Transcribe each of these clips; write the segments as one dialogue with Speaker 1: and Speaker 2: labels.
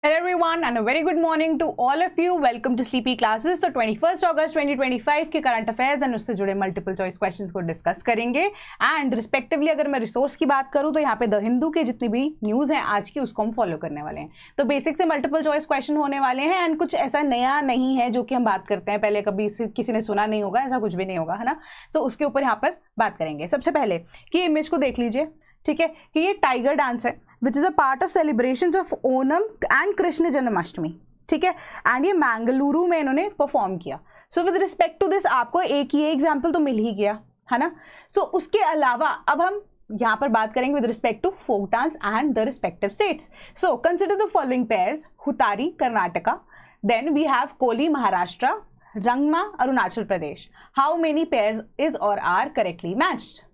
Speaker 1: Hello everyone and a very good morning to all of you. Welcome to Sleepy Classes. तो 21 अगस्त 2025 के current affairs and उससे जुड़े multiple choice questions को discuss करेंगे and respectively अगर मैं रिसोर्स की बात करूं तो यहाँ पे द हिंदू के जितनी भी न्यूज़ हैं आज की उसको हम फॉलो करने वाले हैं। तो बेसिक से मल्टीपल चॉइस क्वेश्चन होने वाले हैं एंड कुछ ऐसा नया नहीं है जो कि हम बात करते हैं, पहले कभी किसी ने सुना नहीं होगा, ऐसा कुछ भी नहीं होगा, है ना। सो उसके ऊपर यहाँ पर बात करेंगे। सबसे पहले कि इमेज को देख लीजिए, ठीक है, कि ये टाइगर डांस है which is a part of celebrations of Onam and Krishna Janmashtami, ठीक है, एंड ये मैंगलुरु में इन्होंने परफॉर्म किया। So with respect to this आपको एक ये एग्जाम्पल तो मिल ही गया, है ना। सो उसके अलावा अब हम यहाँ पर बात करेंगे with respect to folk dance and the respective states. So consider the following pairs: Hutari Karnataka, then we have Koli Maharashtra, Rangma Arunachal Pradesh. How many pairs is और are correctly matched?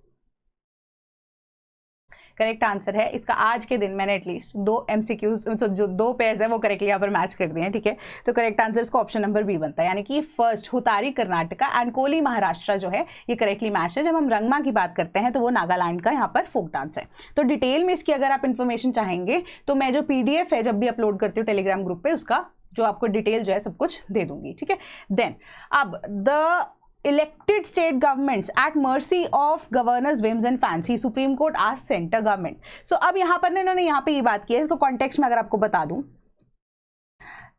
Speaker 1: Correct answer है इसका आज के दिन मैंने एटलीस्ट दो एमसीक्यूज जो दो पेयर्स है वो करेक्टली यहाँ पर मैच कर दिए हैं, ठीक है। तो करेक्ट आंसर इसका ऑप्शन नंबर बी बनता है, यानी कि फर्स्ट हुतारी कर्नाटका एंड कोली महाराष्ट्र जो है ये करेक्टली मैच है। जब हम रंगमा की बात करते हैं तो वो नागालैंड का यहाँ पर फोक डांस है। तो डिटेल में इसकी अगर आप इन्फॉर्मेशन चाहेंगे तो मैं जो PDF है जब भी अपलोड करती हूँ टेलीग्राम ग्रुप पे उसका जो आपको डिटेल जो है सब कुछ दे दूंगी, ठीक है। देन अब the elected state governments at mercy of governors whims and fancy, supreme court asked centre government. So अब यहाँ पर इन्होंने यहाँ पे ये बात की है, इसको कॉन्टेक्स्ट में अगर आपको बता दूं,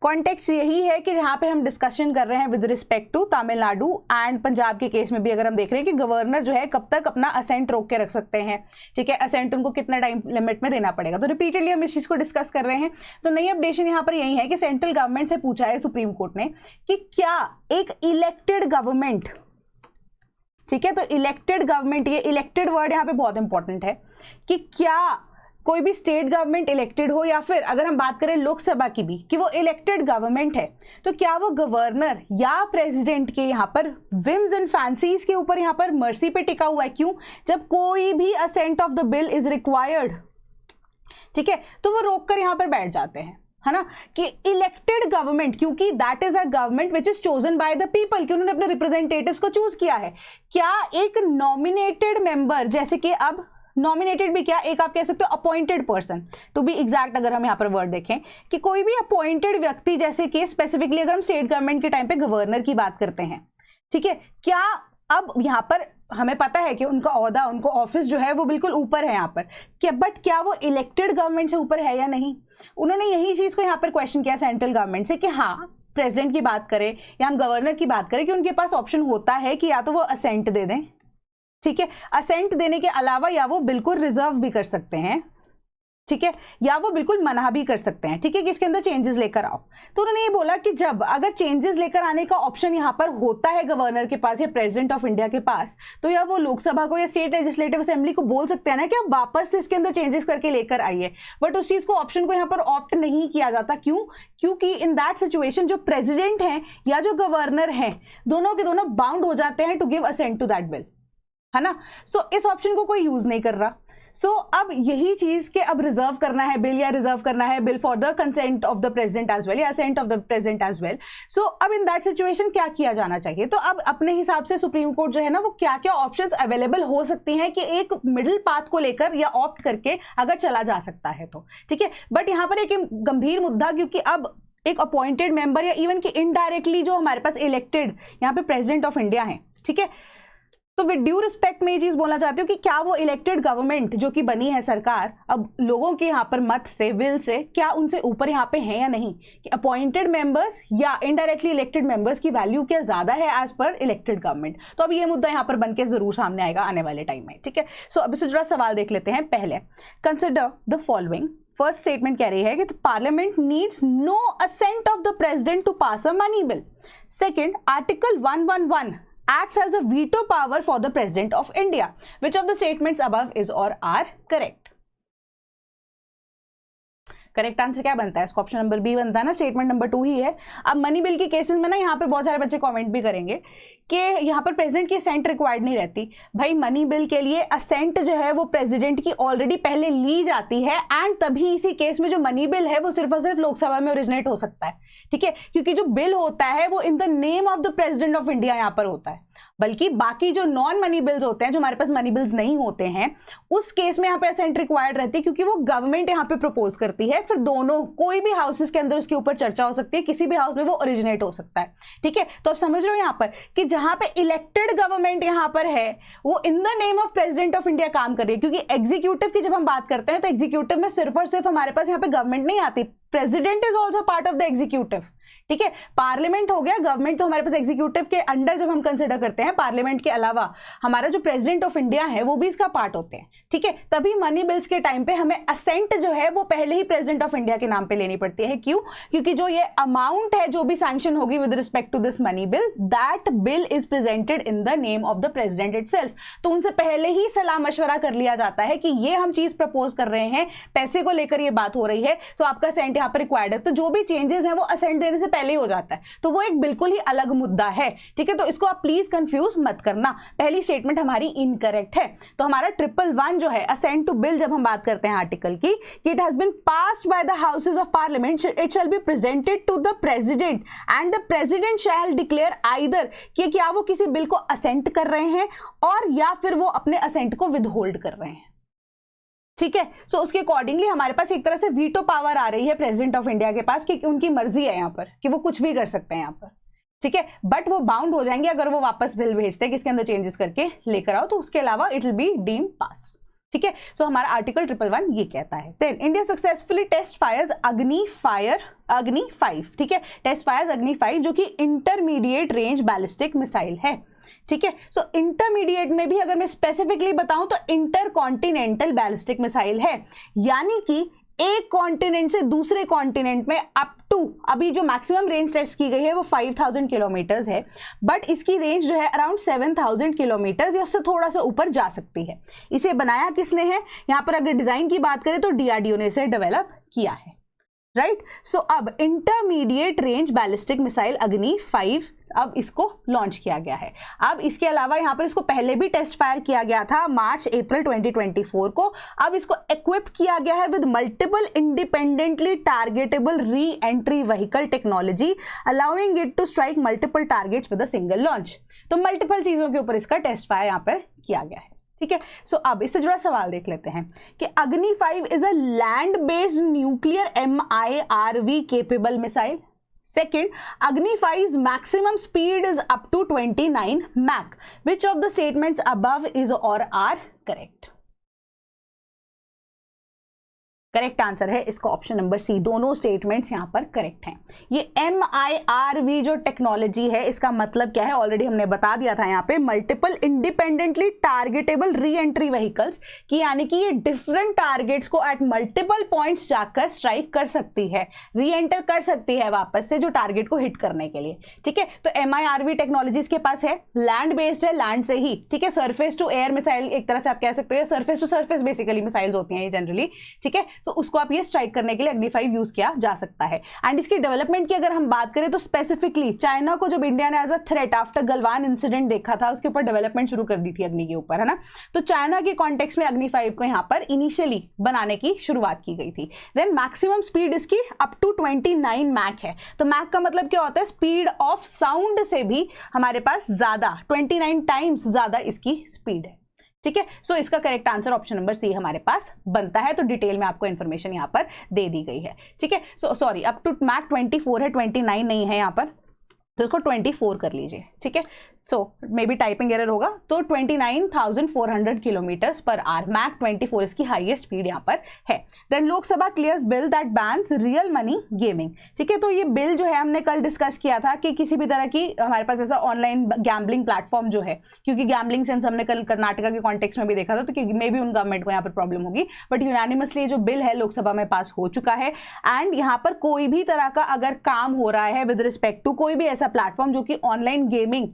Speaker 1: कॉन्टेक्स्ट यही है कि जहाँ पे हम डिस्कशन कर रहे हैं with respect to Tamil Nadu and Punjab के केस में भी अगर हम देख रहे हैं कि गवर्नर जो है कब तक अपना असेंट रोक के रख सकते हैं, ठीक है, असेंट उनको कितना टाइम लिमिट में देना पड़ेगा। तो रिपीटेडली हम इस चीज़ को डिस्कस कर रहे हैं। तो नई अपडेशन यहाँ पर यही है कि सेंट्रल गवर्नमेंट से पूछा है सुप्रीम कोर्ट ने कि क्या एक इलेक्टेड गवर्नमेंट, ठीक है, तो इलेक्टेड गवर्नमेंट, ये इलेक्टेड वर्ड यहाँ पे बहुत इंपॉर्टेंट है कि क्या कोई भी स्टेट गवर्नमेंट इलेक्टेड हो या फिर अगर हम बात करें लोकसभा की भी कि वो इलेक्टेड गवर्नमेंट है, तो क्या वो गवर्नर या प्रेसिडेंट के यहाँ पर विम्स एंड फैंसीज के ऊपर यहाँ पर मर्सी पे टिका हुआ है? क्यों? जब कोई भी assent of the bill is required, ठीक है, तो वो रोक कर यहाँ पर बैठ जाते हैं, है ना, कि इलेक्टेड गवर्नमेंट, क्योंकि that is a government which is chosen by the people, कि उन्होंने अपने रिप्रेजेंटेटिव्स को चूज किया है। क्या एक नॉमिनेटेड मेंबर, जैसे कि अब नॉमिनेटेड भी क्या, एक आप कह सकते हो appointed person, to be exact अगर हम यहाँ पर वर्ड देखें कि कोई भी अपॉइंटेड व्यक्ति, जैसे कि स्पेसिफिकली अगर हम स्टेट गवर्नमेंट के टाइम पे गवर्नर की बात करते हैं, ठीक है, क्या अब यहाँ पर हमें पता है कि उनका ओहदा, उनको ऑफिस जो है वो बिल्कुल ऊपर है यहाँ पर, क्या बट क्या वो इलेक्टेड गवर्नमेंट से ऊपर है या नहीं? उन्होंने यही चीज को यहाँ पर क्वेश्चन किया सेंट्रल गवर्नमेंट से कि हाँ, प्रेसिडेंट की बात करें या हम गवर्नर की बात करें कि उनके पास ऑप्शन होता है कि या तो वो असेंट दे दें, ठीक है, असेंट देने के अलावा या वो बिल्कुल रिजर्व भी कर सकते हैं, ठीक है, या वो बिल्कुल मना भी कर सकते हैं, ठीक है, कि इसके अंदर चेंजेस लेकर आओ। तो उन्होंने ये बोला कि जब अगर चेंजेस लेकर आने का ऑप्शन यहाँ पर होता है गवर्नर के पास या प्रेसिडेंट ऑफ इंडिया के पास, तो या वो लोकसभा को या स्टेट लेजिस्लेटिव असेंबली को बोल सकते हैं ना कि आप वापस से इसके अंदर चेंजेस करके लेकर आइए, बट उस चीज को ऑप्शन को यहाँ पर ऑप्ट नहीं किया जाता। क्यों? क्योंकि इन दैट सिचुएशन जो प्रेसिडेंट हैं या जो गवर्नर हैं दोनों के दोनों बाउंड हो जाते हैं to give assent to that bill, है ना। सो इस ऑप्शन को कोई यूज नहीं कर रहा। सो अब यही चीज के अब रिजर्व करना है बिल, या रिजर्व करना है bill for the consent of the president as well या assent of the president as well. So अब इन दैट सिचुएशन क्या किया जाना चाहिए? तो अब अपने हिसाब से सुप्रीम कोर्ट जो है ना वो क्या क्या ऑप्शंस अवेलेबल हो सकती हैं कि एक मिडिल पाथ को लेकर या ऑप्ट करके अगर चला जा सकता है तो, ठीक है। बट यहाँ पर एक गंभीर मुद्दा, क्योंकि अब एक अपॉइंटेड मेंबर या इवन कि इनडायरेक्टली जो हमारे पास इलेक्टेड यहाँ पे प्रेसिडेंट ऑफ इंडिया है, ठीक है, तो विद ड्यू रिस्पेक्ट मैं ये चीज बोलना चाहती हूँ कि क्या वो इलेक्टेड गवर्नमेंट जो कि बनी है सरकार अब लोगों के यहाँ पर मत से, विल से, क्या उनसे ऊपर यहाँ पे है या नहीं, कि अपॉइंटेड मेंबर्स या इनडायरेक्टली इलेक्टेड मेंबर्स की वैल्यू क्या ज्यादा है एज पर इलेक्टेड गवर्नमेंट? तो अब ये मुद्दा यहाँ पर बनके जरूर सामने आएगा आने वाले टाइम में, ठीक है। सो अब इससे जुड़ा सवाल देख लेते हैं। पहले consider the following. First statement कह रही है कि parliament needs no assent of the president to pass a money bill. Second, article 111 acts as a veto power for the president of India. Which of the statements above is or are correct? Correct answer क्या बनता है? इसका option number B बनता है ना, statement number 2 ही है। अब money bill के केसेस में ना यहाँ पर बहुत सारे बच्चे कमेंट भी करेंगे कि यहाँ पर प्रेसिडेंट की असेंट रिक्वायर्ड नहीं रहती। भाई मनी बिल के लिए असेंट जो है वो प्रेसिडेंट की ऑलरेडी पहले ली जाती है एंड तभी इसी केस में जो मनी बिल है वो सिर्फ और सिर्फ लोकसभा में ओरिजिनेट हो सकता है, ठीक है, क्योंकि जो बिल होता है वो इन the name of the president of India यहाँ पर होता है। बल्कि बाकी जो नॉन मनी बिल्स होते हैं, जो हमारे पास मनी बिल्स नहीं होते हैं, उस केस में यहाँ पे असेंट रिक्वायर्ड रहती है, क्योंकि वो गवर्नमेंट यहाँ पे प्रपोज करती है, फिर दोनों कोई भी हाउसेस के अंदर उसके ऊपर चर्चा हो सकती है, किसी भी हाउस में वो ओरिजिनेट हो सकता है। ठीक है, तो आप समझ रहे हो यहाँ पर कि जहां पे इलेक्टेड गवर्नमेंट यहाँ पर है वो इन the name of president of India काम कर रही है, क्योंकि एग्जीक्यूटिव की जब हम बात करते हैं तो एग्जीक्यूटिव में सिर्फ और सिर्फ हमारे पास यहाँ पे गवर्नमेंट नहीं आती, president is also part of the executive. ठीक है, पार्लियामेंट हो गया, गवर्नमेंट तो हमारे पास एग्जीक्यूटिव के अंडर जब हम कंसिडर करते हैं, पार्लियामेंट के अलावा हमारा जो प्रेसिडेंट ऑफ इंडिया है वो भी इसका पार्ट होते हैं। ठीक है, तभी मनी बिल्स के टाइम पे हमें असेंट जो है वो पहले ही प्रेसिडेंट ऑफ इंडिया के नाम पे लेनी पड़ती है। क्यों? क्योंकि जो ये अमाउंट है जो भी सैंक्शन होगी with respect to this money bill, that bill is presented in the name of the president itself. तो उनसे पहले ही सलाह मशवरा कर लिया जाता है कि ये हम चीज प्रपोज कर रहे हैं, पैसे को लेकर ये बात हो रही है, तो आपका असेंट यहाँ पर रिक्वायर्ड है। तो जो भी चेंजेस हैं वो असेंट देने से पहले ही हो जाता है, तो वो एक बिल्कुल ही अलग मुद्दा है। ठीक है, तो इसको आप प्लीज कंफ्यूज मत करना, पहली स्टेटमेंट हमारी इनकरेक्ट है। तो हमारा 111 जो है असेंट टू बिल, जब हम बात करते हैं आर्टिकल की, it has been passed by the houses of parliament, it shall be presented to the president and the president shall declare either कि क्या वो किसी बिल को असेंट कर रहे हैं और या फिर वो अपने असेंट को विदहोल्ड कर रहे हैं। ठीक है, सो उसके अकॉर्डिंगली हमारे पास एक तरह से वीटो पावर आ रही है प्रेसिडेंट ऑफ इंडिया के पास कि उनकी मर्जी है यहाँ पर कि वो कुछ भी कर सकते हैं यहाँ पर। ठीक है, बट वो बाउंड हो जाएंगे अगर वो वापस बिल भेजते हैं कि इसके अंदर चेंजेस करके लेकर आओ, तो उसके अलावा it will be deem pass. ठीक है, सो हमारा आर्टिकल 111 ये कहता है। Then India successfully test fires Agni 5। ठीक है, टेस्ट फायर्स अग्नि 5 जो कि इंटरमीडिएट रेंज बैलिस्टिक मिसाइल है। ठीक है, सो इंटरमीडिएट में भी अगर मैं स्पेसिफिकली बताऊं तो इंटर कॉन्टिनेंटल बैलिस्टिक मिसाइल है, यानी कि एक कॉन्टिनेंट से दूसरे कॉन्टिनेंट में अप टू, अभी जो मैक्सिमम रेंज टेस्ट की गई है वो 5000 किलोमीटर्स है, बट इसकी रेंज जो है अराउंड 7000 किलोमीटर्स या उससे थोड़ा सा ऊपर जा सकती है। इसे बनाया किसने है? यहाँ पर अगर डिजाइन की बात करें तो डीआरडीओ ने इसे डेवलप किया है। राइट, सो अब इंटरमीडिएट रेंज बैलिस्टिक मिसाइल अग्नि 5 अब इसको लॉन्च किया गया है। अब इसके अलावा यहाँ पर इसको पहले भी टेस्ट फायर किया गया था मार्च अप्रैल 2024 को। अब इसको इक्विप किया गया है with multiple independently targetable reentry vehicle technology allowing it to strike multiple targets with a single launch. तो मल्टीपल चीजों के ऊपर इसका टेस्ट फायर यहाँ पर किया गया है। ठीक है, सो अब इससे जुड़ा सवाल देख लेते हैं कि अग्नि 5 is a land based nuclear MIRV capable missile. Second, Agni 5's maximum speed is up to 29 Mach. Which of the statements above is or are correct? Correct answer है इसका ऑप्शन नंबर सी, दोनों statements यहाँ पर correct हैं। ये MIRV जो technology है इसका मतलब क्या है ऑलरेडी हमने बता दिया था यहाँ पे, multiple independently targetable re entry vehicles की, यानी कि ये डिफरेंट टारगेट्स को एट मल्टीपल पॉइंट्स जाकर स्ट्राइक कर सकती है, री एंटर कर सकती है वापस से जो टारगेट को हिट करने के लिए। ठीक है, तो MIRV टेक्नोलॉजी इसके पास है, लैंड बेस्ड है, लैंड से ही। ठीक है, सरफेस टू एयर मिसाइल एक तरह से आप कह सकते हो, surface to surface basically missiles होती हैं ये जनरली। ठीक है, तो उसको आप ये स्ट्राइक करने के लिए अग्नि 5 यूज किया जा सकता है। एंड इसकी डेवलपमेंट की अगर हम बात करें तो स्पेसिफिकली चाइना को जब इंडिया ने as a threat after Galwan incident देखा था, उसके ऊपर डेवलपमेंट शुरू कर दी थी अग्नि के ऊपर, है ना। तो चाइना के कॉन्टेक्स्ट में अग्नि 5 को यहाँ पर इनिशियली बनाने की शुरुआत की गई थी। देन मैक्सिमम स्पीड इसकी अप टू 29 मैक है। तो मैक का मतलब क्या होता है? स्पीड ऑफ साउंड से भी हमारे पास ज्यादा, 29 टाइम्स ज्यादा इसकी स्पीड है। ठीक है, सो इसका correct answer option number C हमारे पास बनता है। तो डिटेल में आपको इन्फॉर्मेशन यहाँ पर दे दी गई है। ठीक है, so sorry, up to Mach 24 है, 29 नहीं है यहाँ पर, तो इसको 24 कर लीजिए। ठीक है, सो मे बी टाइपिंग एरर होगा। तो 29,400 किलोमीटर्स पर आवर, मैक 24 इसकी हाईएस्ट स्पीड यहाँ पर है। Then Lok Sabha clears bill that bans real money gaming. ठीक है, तो ये बिल जो है हमने कल डिस्कस किया था कि किसी भी तरह की हमारे पास ऐसा ऑनलाइन गैम्बलिंग प्लेटफॉर्म जो है, क्योंकि गैम्बलिंग सेंस हमने कल कर्नाटका के कॉन्टेक्स्ट में भी देखा था, तो मे बी उन गवर्नमेंट को यहाँ पर प्रॉब्लम होगी, बट यूनानिमसली जो बिल है लोकसभा में पास हो चुका है। एंड यहाँ पर कोई भी तरह का अगर काम हो रहा है विद रिस्पेक्ट टू कोई भी ऐसा प्लेटफॉर्म जो कि ऑनलाइन गेमिंग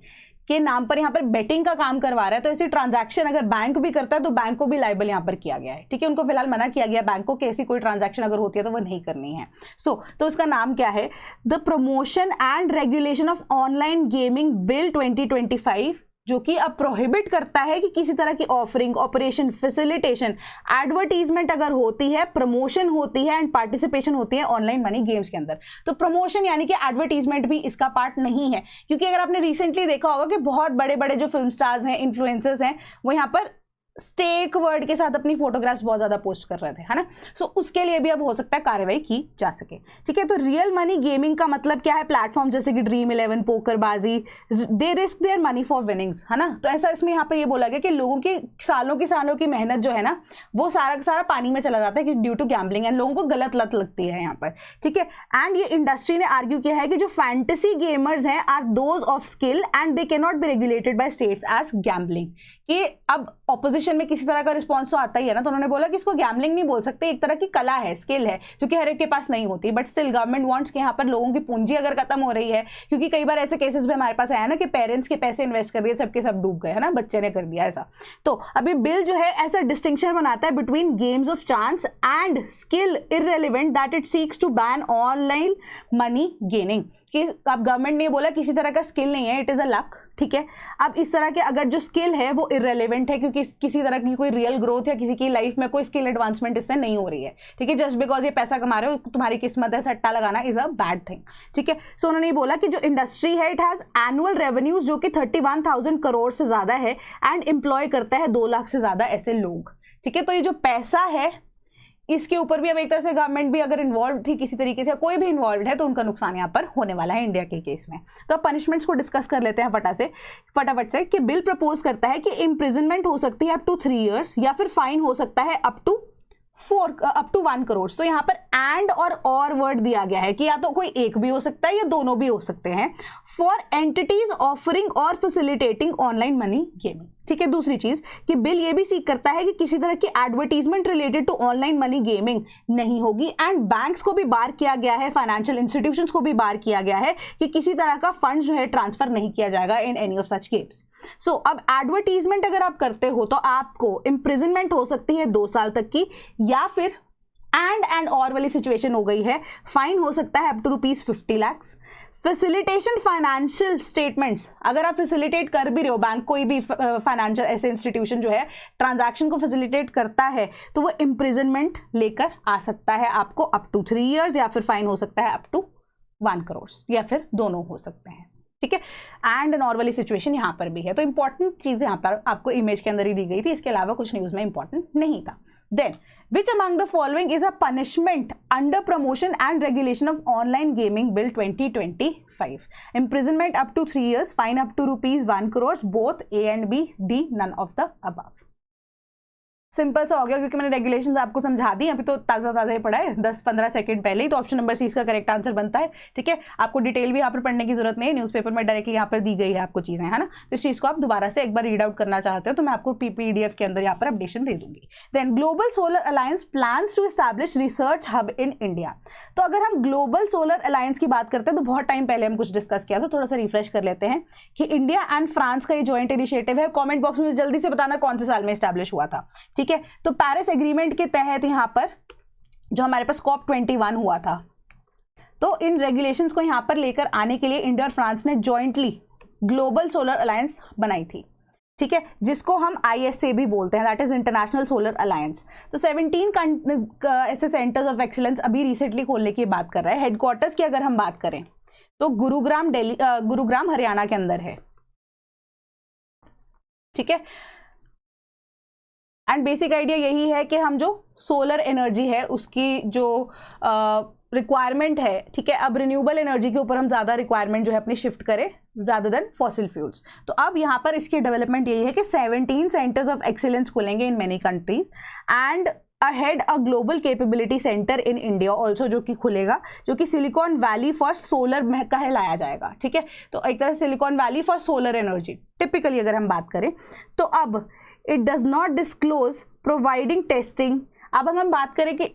Speaker 1: के नाम पर यहाँ पर बेटिंग का काम करवा रहा है, तो ऐसी ट्रांजैक्शन अगर बैंक भी करता है तो बैंक को भी लाइबल यहाँ पर किया गया है। ठीक है, उनको फिलहाल मना किया गया बैंक को कि ऐसी कोई ट्रांजैक्शन अगर होती है तो वो नहीं करनी है। तो उसका नाम क्या है? The promotion and regulation of online gaming bill 2025 जो कि अब प्रोहिबिट करता है कि किसी तरह की ऑफरिंग, ऑपरेशन, फैसिलिटेशन, एडवर्टीजमेंट अगर होती है, प्रमोशन होती है एंड पार्टिसिपेशन होती है ऑनलाइन मनी गेम्स के अंदर। तो प्रमोशन यानी कि एडवर्टीजमेंट भी इसका पार्ट नहीं है, क्योंकि अगर आपने रिसेंटली देखा होगा कि बहुत बड़े बड़े जो फिल्म स्टार्स हैं, इन्फ्लुएंसर्स हैं, वो यहाँ पर स्टेक वर्ड के साथ अपनी फोटोग्राफ्स बहुत ज्यादा पोस्ट कर रहे थे, है ना। सो उसके लिए भी अब हो सकता है कार्रवाई की जा सके, ठीक है। तो रियल मनी गेमिंग का मतलब क्या है? प्लेटफॉर्म जैसे कि dream 11, पोकरबाजी, they risk their money for winnings, है ना। तो ऐसा इसमें यहाँ पे ये बोला गया कि लोगों की सालों की मेहनत जो है ना, वो सारा पानी में चला जाता है ड्यू टू गैम्बलिंग, एंड लोगों को गलत लत लगती है यहाँ पर, ठीक है। एंड ये इंडस्ट्री ने आर्ग्यू किया है कि जो फैंटेसी गेमर्स हैं are those of skill and they can not be regulated by states as gambling. कि अब ऑपोजिशन में किसी तरह का रिस्पॉन्स तो आता ही है ना, तो उन्होंने बोला कि इसको गैम्बलिंग नहीं बोल सकते, एक तरह की कला है, स्किल है, जो कि हर एक के पास नहीं होती, बट स्टिल गवर्नमेंट वांट्स कि यहाँ पर लोगों की पूंजी अगर खत्म हो रही है, क्योंकि कई बार ऐसे केसेस भी हमारे पास आया ना कि पेरेंट्स के पैसे इन्वेस्ट कर दिए, सबके सब डूब गए, है ना, बच्चे ने कर दिया ऐसा। तो अभी बिल जो है ऐसा डिस्टिंक्शन बनाता है between games of chance and skill irrelevant that it seeks to ban online money gaining. कि अब गवर्नमेंट ने बोला किसी तरह का स्किल नहीं है, इट इज अ लक, ठीक है। अब इस तरह के अगर जो स्किल है वो इररेलेवेंट है, क्योंकि किसी तरह की कोई रियल ग्रोथ या किसी की लाइफ में कोई स्किल एडवांसमेंट इससे नहीं हो रही है, ठीक है। जस्ट बिकॉज ये पैसा कमा रहे हो, तुम्हारी किस्मत है, सट्टा लगाना इज अ बैड थिंग, ठीक है। सो उन्होंने बोला कि जो इंडस्ट्री है इट हैज एनुअल रेवेन्यूज जो कि 31,000 करोड़ से ज्यादा है एंड एम्प्लॉय करता है 2 लाख से ज्यादा ऐसे लोग, ठीक है। तो ये जो पैसा है इसके ऊपर भी अब एक तरह से गवर्नमेंट भी अगर इन्वॉल्व थी किसी तरीके से, कोई भी इन्वॉल्व है, तो उनका नुकसान यहाँ पर होने वाला है इंडिया के केस में। तो अब पनिशमेंट्स को डिस्कस कर लेते हैं फटाफट से कि बिल प्रपोज करता है कि इम्प्रिजनमेंट हो सकती है अप टू 3 years या फिर फाइन हो सकता है अप टू 1 करोड़। तो यहाँ पर एंड और वर्ड दिया गया है कि या तो कोई एक भी हो सकता है या दोनों भी हो सकते हैं, फॉर एंटिटीज ऑफरिंग और फैसिलिटेटिंग ऑनलाइन मनी गेमिंग, ठीक है। दूसरी चीज कि बिल ये भी सीख करता है कि किसी तरह की advertisement related to online money gaming नहीं होगी, एंड बैंक्स को भी बार किया गया है, फाइनेंशियल इंस्टीट्यूशंस को भी बार किया गया है कि किसी तरह का फंड जो है ट्रांसफर नहीं किया जाएगा in any of such games. So अब एडवर्टीजमेंट अगर आप करते हो तो आपको इम्प्रिजनमेंट हो सकती है 2 साल तक की, या फिर एंड और वाली सिचुएशन हो गई है, फाइन हो सकता है up to ₹50 lakh. Facilitation financial statements, अगर आप फैसिलिटेट कर भी रहे हो, बैंक कोई भी फाइनेंशियल ऐसे इंस्टीट्यूशन जो है ट्रांजैक्शन को फैसिलिटेट करता है, तो वो इम्प्रिजनमेंट लेकर आ सकता है आपको अप टू 3 years, या फिर फाइन हो सकता है अप टू 1 करोड़, या फिर दोनों हो सकते हैं, ठीक है। एंड नॉर्मली सिचुएशन यहाँ पर भी है। तो इंपॉर्टेंट चीज यहाँ पर आपको इमेज के अंदर ही दी गई थी, इसके अलावा कुछ न्यूज में इंपॉर्टेंट नहीं था। Then which among the following is a punishment under promotion and regulation of online gaming bill 2025? Imprisonment up to 3 years, fine up to ₹1 crore, both A and B, D none of the above. Simple सा हो गया क्योंकि मैंने regulations आपको समझा दी, अभी तो ताज़ा ही पढ़ा है 10-15 सेकंड पहले ही। तो ऑप्शन नंबर सी इसका करेक्ट आंसर बनता है, ठीक है। आपको डिटेल भी यहाँ पर पढ़ने की जरूरत नहीं है, न्यूज़पेपर में डायरेक्टली यहाँ पर दी गई है आपको चीज़ें, है ना। तो इस चीज़ को आप दोबारा से एक बार रीड आउट करना चाहते हो तो मैं आपको PDF के अंदर यहाँ पर अपडेशन दे दूंगी। Then global solar alliance plans to establish research hub in India. तो अगर हम ग्लोबल सोलर अलायंस की बात करते हैं तो बहुत टाइम पहले हम कुछ डिस्कस किया था, थोड़ा सा रिफ्रेश कर लेते हैं कि इंडिया एंड फ्रांस का ये जॉइंट इनिशिएटिव है। कॉमेंट बॉक्स में जल्दी से बताना कौन से साल में एस्टैब्लिश हुआ था, ठीक है। तो पेरिस एग्रीमेंट के तहत यहां पर जो हमारे पास COP21 हुआ था, तो इन रेगुलेशंस को यहां पर लेकर आने के लिए इंडिया और फ्रांस ने जॉइंटली ग्लोबल सोलर अलायंस बनाई थी, ठीक है, जिसको हम ISA भी बोलते हैं, that is international solar alliance. तो 17 ऐसे सेंटर्स ऑफ एक्सीलेंस अभी रिसेंटली खोलने की बात कर रहा है। हेडक्वार्टर्स की अगर हम बात करें तो गुरुग्राम हरियाणा के अंदर है, ठीक है। एंड बेसिक आइडिया यही है कि हम जो सोलर एनर्जी है उसकी जो रिक्वायरमेंट है, ठीक है, अब रिन्यूएबल एनर्जी के ऊपर हम ज़्यादा रिक्वायरमेंट जो है अपनी शिफ्ट करें रादर देन फॉसिल फ्यूल्स। तो अब यहाँ पर इसकी डेवलपमेंट यही है कि 17 सेंटर्स ऑफ एक्सीलेंस खुलेंगे in many countries and ahead a global capability centre in India also, जो कि खुलेगा, जो कि सिलिकॉन वैली फॉर सोलर कहलाया जाएगा, ठीक है। तो एक तरह से silicon valley for solar energy typically अगर हम बात करें तो अब it does not disclose providing testing. अब अगर हम बात करें कि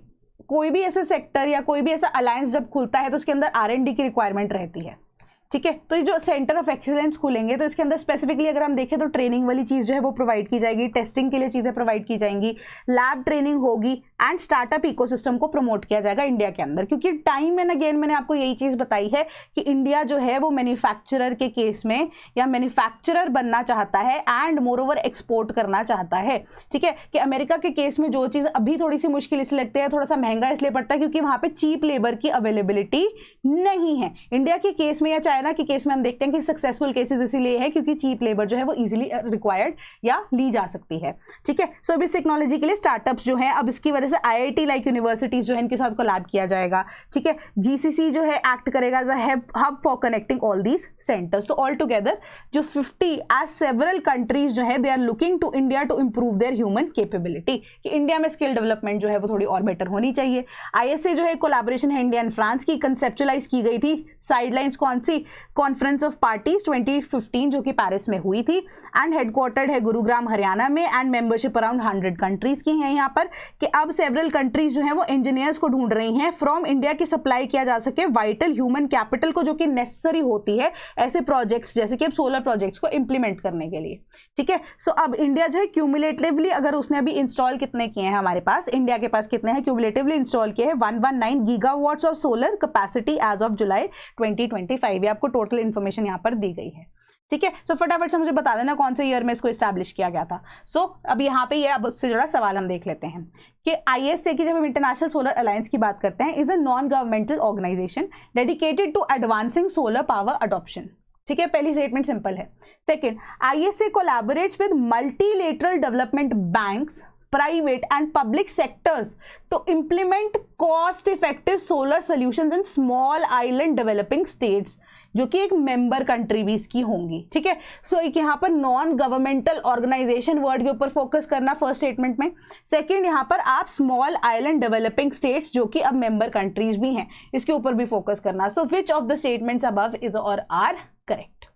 Speaker 1: कोई भी ऐसा सेक्टर या कोई भी ऐसा अलायंस जब खुलता है तो उसके अंदर R&D की रिक्वायरमेंट रहती है, ठीक है। तो ये जो सेंटर ऑफ एक्सीलेंस खुलेंगे तो इसके अंदर स्पेसिफिकली अगर हम देखें तो ट्रेनिंग वाली चीज जो है वो प्रोवाइड की जाएगी, टेस्टिंग के लिए चीजें प्रोवाइड की जाएंगी, लैब ट्रेनिंग होगी एंड स्टार्टअप इकोसिस्टम को प्रमोट किया जाएगा इंडिया के अंदर। क्योंकि टाइम एंड अगेन मैंने आपको यही चीज बताई है कि इंडिया जो है वो मैन्युफैक्चरर के केस में या मैन्युफैक्चरर बनना चाहता है एंड मोर ओवर एक्सपोर्ट करना चाहता है। ठीक है, कि अमेरिका के केस में जो चीज अभी थोड़ी सी मुश्किल इसलिए लगती है, थोड़ा सा महंगा इसलिए पड़ता है क्योंकि वहां पे चीप लेबर की अवेलेबिलिटी नहीं है। इंडिया के केस में या चाइना के केस में हम देखते हैं कि सक्सेसफुल केसेस इसीलिए है क्योंकि चीप लेबर जो है वो इजीली रिक्वायर्ड या ली जा सकती है। ठीक है, सो अब इस टेक्नोलॉजी के लिए स्टार्टअप्स जो है अब इसकी वजह से आईआईटी लाइक यूनिवर्सिटीज जो है इनके साथ कोलैब किया जाएगा। ठीक है, जीसीसी जो है एक्ट करेगा as a hub for connecting all these centres. तो ऑल टुगेदर जो 50 एज सेवरल कंट्रीज जो है they are looking to India to improve their human capability, कि इंडिया में स्किल डेवलपमेंट जो है वो थोड़ी और बेटर होनी चाहिए। आईएसए जो है कोलैबोरेशन है इंडिया एंड फ्रांस की, कंसेप्चुलाइज की गई थी साइडलाइंस कौन सी, कॉन्फ्रेंस ऑफ पार्टीज 2015 जो कि पेरिस में हुई थी एंड हेडक्वार्टर्ड है गुरुग्राम हरियाणा में एंड मेंबरशिप अराउंड 100 कंट्रीज की है यहाँ पर। कि अब सेवरल कंट्रीज जो है वो इंजीनियर्स को ढूंढ रही हैं फ्रॉम इंडिया की सप्लाई किया जा सके वाइटल ह्यूमन कैपिटल को जो कि नेसेसरी होती है ऐसे प्रोजेक्ट्स जैसे कि अब सोलर प्रोजेक्ट्स को इंप्लीमेंट करने के लिए। ठीक है, सो अब इंडिया जो है क्यूमुलेटिवली अगर उसने अभी इंस्टॉल कितने किए हैं, हमारे पास इंडिया के पास कितने हैं क्यूमुलेटिवली इंस्टॉल किए हैं 119 gigawatts of solar capacity as of July 2025। ये आपको टोटल इंफॉर्मेशन यहाँ पर दी गई है। ठीक है, सो फटाफट से मुझे बता देना कौन से ईयर में इसको एस्टैब्लिश किया गया था। सो अब यहाँ पे ये अब उससे जुड़ा सवाल हम देख लेते हैं कि आईएसए की जब हम इंटरनेशनल सोलर अलायंस की बात करते हैं, is a non governmental organisation dedicated to advancing solar power adoption. ठीक है, पहली स्टेटमेंट सिंपल है। Second, ISA collaborates with multilateral development banks, private and public sectors to implement cost effective solar solutions in small island developing states, जो कि एक member country भी इसकी होंगी। ठीक है, सो एक यहाँ पर नॉन गवर्नमेंटल ऑर्गेनाइजेशन वर्ड के ऊपर फोकस करना फर्स्ट स्टेटमेंट में। सेकंड, यहाँ पर आप स्मॉल आइलैंड डेवलपिंग स्टेट्स जो कि अब मेंबर कंट्रीज भी हैं इसके ऊपर भी फोकस करना। So which of the statements above is और आर करेक्ट?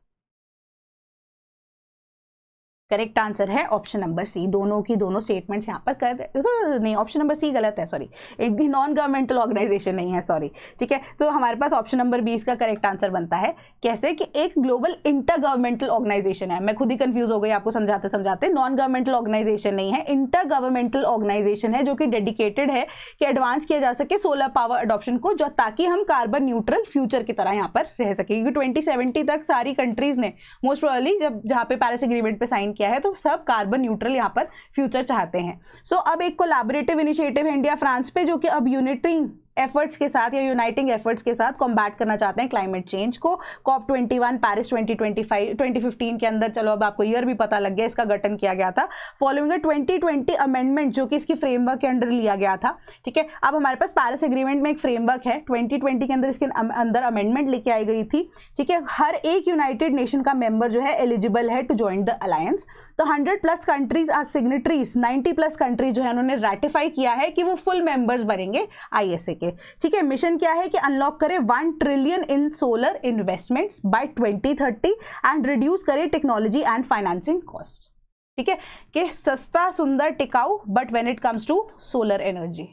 Speaker 1: करेक्ट आंसर है ऑप्शन नंबर सी। दोनों की दोनों स्टेटमेंट्स यहाँ पर कर नहीं, ऑप्शन नंबर सी गलत है, सॉरी, एक भी नॉन गवर्नमेंटल ऑर्गेनाइजेशन नहीं है, सॉरी। ठीक है, तो हमारे पास ऑप्शन नंबर 20 का करेक्ट आंसर बनता है। कैसे कि एक ग्लोबल इंटर गवर्नमेंटल ऑर्गेनाइजेशन है। मैं खुद ही कंफ्यूज हो गई आपको समझाते समझाते। नॉन गवर्नमेंटल ऑर्गेनाइजेशन नहीं है, इंटर गवर्नमेंटल ऑर्गेनाइजेशन है जो कि डेडिकेटेड है कि एडवांस किया जा सके सोलर पावर अडॉप्शन को, जो ताकि हम कार्बन न्यूट्रल फ्यूचर की तरह यहाँ पर रह सके। क्योंकि 2070 तक सारी कंट्रीज ने मोस्ट प्रोबेबली जब जहाँ पे पेरिस एग्रीमेंट पे साइन किया है तो सब कार्बन न्यूट्रल यहाँ पर फ्यूचर चाहते हैं। सो अब एक कोलैबोरेटिव इनिशिएटिव है इंडिया फ्रांस पे जो कि अब यूनिटिंग एफर्ट्स के साथ या यूनाइटिंग एफर्ट्स के साथ कॉम्बैट करना चाहते हैं क्लाइमेट चेंज को। COP 21 पेरिस 2015 के अंदर, चलो अब आपको ईयर भी पता लग गया, इसका गठन किया गया था फॉलोइंग 2020 अमेंडमेंट जो कि इसकी फ्रेमवर्क के अंडर लिया गया था। ठीक है, अब हमारे पास पेरिस एग्रीमेंट में एक फ्रेमवर्क है, 2020 के अंदर इसके अंदर अमेंडमेंट लेके आई गई थी। ठीक है, हर एक यूनाइटेड नेशन का मेंबर जो है एलिजिबल है टू ज्वाइन द अलायंस। तो 100+ कंट्रीज आज सिग्नेटरीज, 90+ कंट्रीज जो है उन्होंने रेटिफाई किया है कि वो फुल मेंबर्स बनेंगे आईएसए के। ठीक है, मिशन क्या है कि अनलॉक करे 1 trillion in solar investments by 2030 and reduce करे टेक्नोलॉजी एंड फाइनेंसिंग कॉस्ट। ठीक है, कि सस्ता सुंदर टिकाऊ but when it comes to solar energy,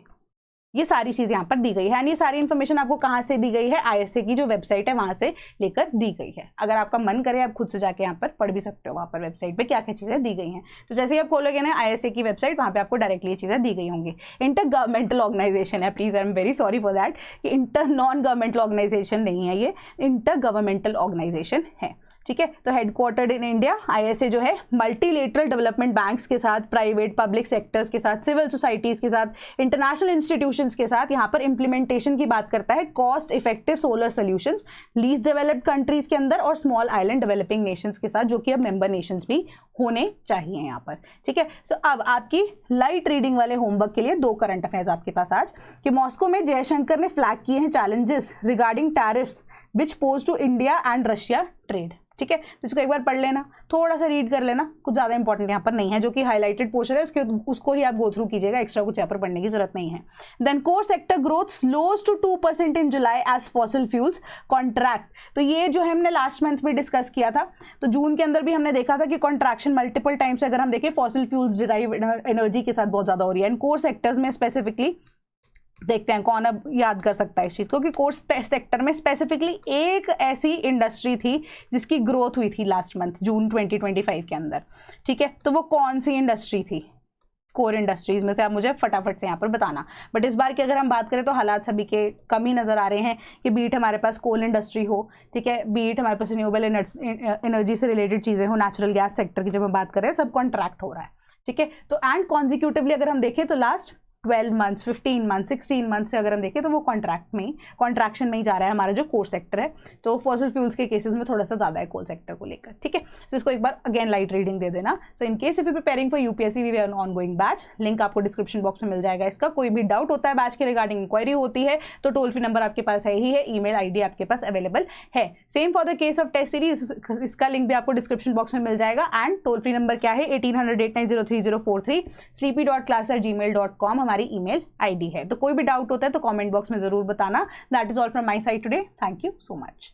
Speaker 1: ये सारी चीज यहाँ पर दी गई है। एंड ये सारी इंफॉर्मेशन आपको कहाँ से दी गई है? आईएसए की जो वेबसाइट है वहां से लेकर दी गई है। अगर आपका मन करे आप खुद से जाके यहाँ पर पढ़ भी सकते हो, वहाँ पर वेबसाइट पे क्या क्या चीजें दी गई हैं। तो जैसे ही आप खोलोगे ना आईएसए की वेबसाइट, वहाँ पे आपको डायरेक्टली ये चीजें दी गई होंगी। इंटर गवर्नमेंटल ऑर्गेनाइजेशन है, please I am very sorry for that, कि इंटर नॉन गवर्नमेंटल ऑर्गेनाइजेशन नहीं है, ये इंटर गवर्नमेंटल ऑर्गेनाइजेशन है। ठीक है, तो हेडक्वार्टर्ड इन इंडिया। आईएसए जो है मल्टीलेटरल डेवलपमेंट बैंक्स के साथ, प्राइवेट पब्लिक सेक्टर्स के साथ, सिविल सोसाइटीज के साथ, इंटरनेशनल इंस्टीट्यूशंस के साथ यहाँ पर इंप्लीमेंटेशन की बात करता है cost effective solar solutions least developed countries के अंदर और स्मॉल आइलैंड डेवलपिंग नेशंस के साथ, जो कि अब मेंबर नेशंस भी होने चाहिए यहाँ पर। ठीक है, सो अब आपकी लाइट रीडिंग वाले होमवर्क के लिए 2 करंट अफेयर्स आपके पास आज, कि मॉस्को में जयशंकर ने फ्लैग किए हैं challenges regarding tariffs which pose to India and Russia trade. ठीक है, तो इसको एक बार पढ़ लेना, थोड़ा सा रीड कर लेना, कुछ ज़्यादा इंपॉर्टेंट यहाँ पर नहीं है। जो कि हाईलाइटेड पोर्शन है उसको ही आप गो थ्रू कीजिएगा, एक्स्ट्रा कुछ यहाँ पर पढ़ने की जरूरत नहीं है। Then core sector growth slows to 2% in July as fossil fuels contract. तो ये जो हमने लास्ट मंथ में डिस्कस किया था, तो जून के अंदर भी हमने देखा था कि कॉन्ट्रैक्शन मल्टीपल टाइम्स अगर हम देखें फॉसिल फ्यूल्स डिराइव एनर्जी के साथ बहुत ज़्यादा हो रही है। एंड कोर सेक्टर्स में स्पेसिफिकली देखते हैं कौन अब याद कर सकता है इस चीज़ को कि कोर सेक्टर में स्पेसिफिकली एक ऐसी इंडस्ट्री थी जिसकी ग्रोथ हुई थी लास्ट मंथ जून 2025 के अंदर, ठीक है। तो वो कौन सी इंडस्ट्री थी कोर इंडस्ट्रीज में से, आप मुझे फटाफट से यहाँ पर बताना। बट इस बार की अगर हम बात करें तो हालात सभी के कम ही नज़र आ रहे हैं कि बीट हमारे पास कोल इंडस्ट्री हो, ठीक है, बीट हमारे पास रिन्यूएबल एनर्जी से रिलेटेड चीज़ें हो, नेचुरल गैस सेक्टर की जब हम बात करें सब कॉन्ट्रैक्ट हो रहा है, ठीक है। तो एंड कॉन्जिक्यूटिवली अगर हम देखें तो लास्ट 12 मंथ्स 15 मंथ्स 16 मंथ्स से अगर हम देखें तो वो कॉन्ट्रैक्शन में ही जा रहा है हमारा जो कोर सेक्टर है। तो फॉसिल फ्यूल्स के केसेस में थोड़ा सा ज़्यादा है कोल सेक्टर को लेकर, ठीक है। सो इसको एक बार अगेन लाइट रीडिंग दे देना। So in case if you preparing for UPSC we are ongoing batch, link आपको डिस्क्रिप्शन बॉक्स में मिल जाएगा इसका। कोई भी डाउट होता है बैच के रिगार्डिंग, इंक्वायरी होती है तो टोल फ्री नंबर आपके पास है ही है, ईमेल आईडी आपके पास अवेलेबल है। Same for the case of test series, इसका लिंक भी आपको डिस्क्रिप्शन बॉक्स में मिल जाएगा। एंड टोल फ्री नंबर क्या है 1800-890-3043, sleepy.class@gmail.com हमारी ईमेल आईडी है। तो कोई भी डाउट होता है तो कमेंट बॉक्स में जरूर बताना। That is all from my side today, thank you so much.